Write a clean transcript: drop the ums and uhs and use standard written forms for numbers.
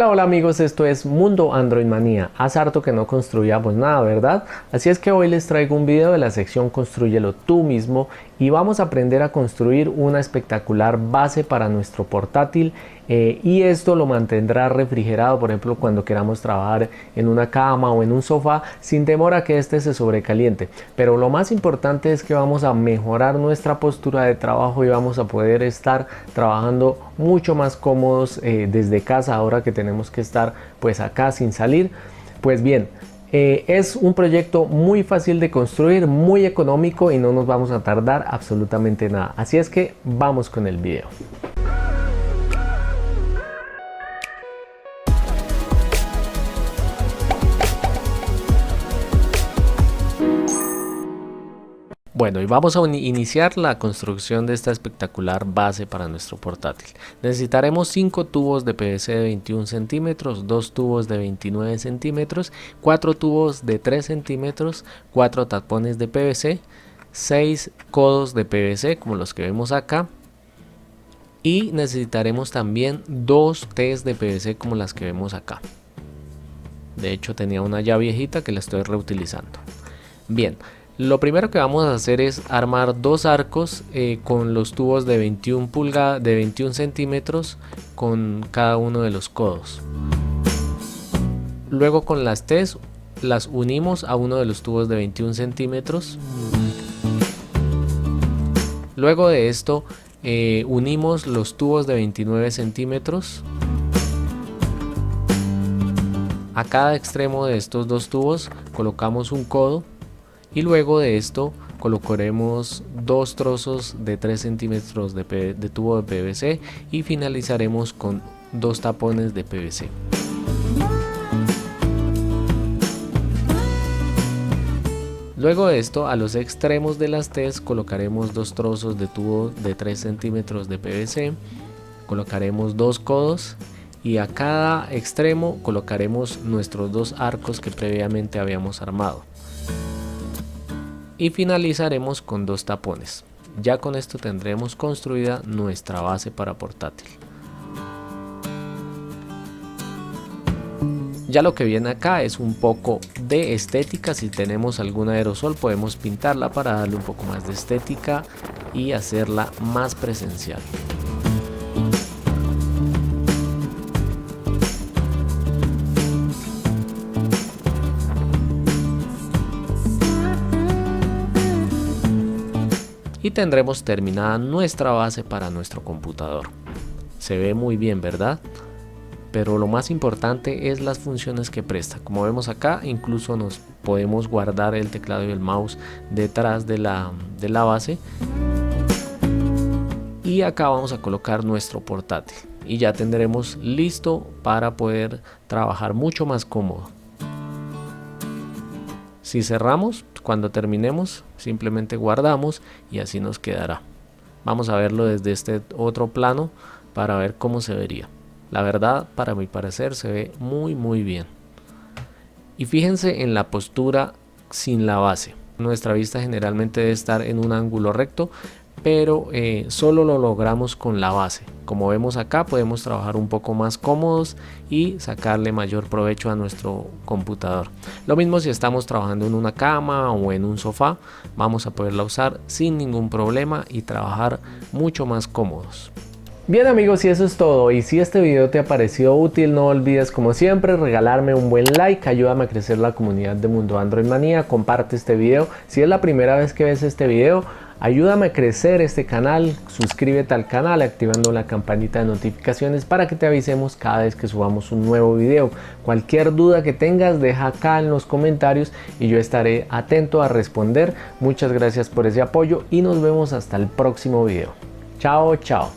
Hola amigos, esto es Mundo Android Manía. Hace harto que no construíamos nada, ¿verdad? Así es que hoy les traigo un video de la sección Constrúyelo tú mismo y vamos a aprender a construir una espectacular base para nuestro portátil y esto lo mantendrá refrigerado, por ejemplo, cuando queramos trabajar en una cama o en un sofá sin temor a que este se sobrecaliente. Pero lo más importante es que vamos a mejorar nuestra postura de trabajo y vamos a poder estar trabajando mucho más cómodos desde casa ahora que tenemos que estar pues acá sin salir. Pues bien, es un proyecto muy fácil de construir, muy económico y no nos vamos a tardar absolutamente nada. Así es que vamos con el video. Bueno, y vamos a iniciar la construcción de esta espectacular base para nuestro portátil. Necesitaremos 5 tubos de PVC de 21 centímetros, 2 tubos de 29 centímetros, 4 tubos de 3 centímetros, 4 tapones de PVC, 6 codos de PVC como los que vemos acá. Y necesitaremos también 2 T's de PVC como las que vemos acá. De hecho tenía una ya viejita que la estoy reutilizando. Bien. Lo primero que vamos a hacer es armar dos arcos con los tubos de 21 centímetros con cada uno de los codos. Luego con las T's las unimos a uno de los tubos de 21 centímetros. Luego de esto unimos los tubos de 29 centímetros. A cada extremo de estos dos tubos colocamos un codo. Y luego de esto colocaremos dos trozos de 3 centímetros de tubo de PVC y finalizaremos con 2 tapones de PVC. Luego de esto, a los extremos de las T's colocaremos 2 trozos de tubo de 3 centímetros de PVC, colocaremos 2 codos y a cada extremo colocaremos nuestros 2 arcos que previamente habíamos armado. Y finalizaremos con 2 tapones. Ya con esto tendremos construida nuestra base para portátil. Ya lo que viene acá es un poco de estética. Si tenemos algún aerosol podemos pintarla para darle un poco más de estética y hacerla más presencial. Y tendremos terminada nuestra base para nuestro computador. Se ve muy bien, ¿verdad? Pero lo más importante es las funciones que presta. Como vemos acá, incluso nos podemos guardar el teclado y el mouse detrás de la base. Y acá vamos a colocar nuestro portátil. Y ya tendremos listo para poder trabajar mucho más cómodo. Si cerramos, cuando terminemos, simplemente guardamos y así nos quedará. Vamos a verlo desde este otro plano para ver cómo se vería. La verdad, para mi parecer, se ve muy bien. Y fíjense en la postura sin la base. Nuestra vista generalmente debe estar en un ángulo recto, pero solo lo logramos con la base. Como vemos acá, podemos trabajar un poco más cómodos y sacarle mayor provecho a nuestro computador. Lo mismo si estamos trabajando en una cama o en un sofá, vamos a poderla usar sin ningún problema y trabajar mucho más cómodos. Bien amigos, y eso es todo. Y si este video te ha parecido útil, no olvides como siempre regalarme un buen like, ayúdame a crecer la comunidad de Mundo Android Manía, comparte este video. Si es la primera vez que ves este video, ayúdame a crecer este canal, suscríbete al canal activando la campanita de notificaciones para que te avisemos cada vez que subamos un nuevo video. Cualquier duda que tengas deja acá en los comentarios y yo estaré atento a responder. Muchas gracias por ese apoyo y nos vemos hasta el próximo video. Chao, chao.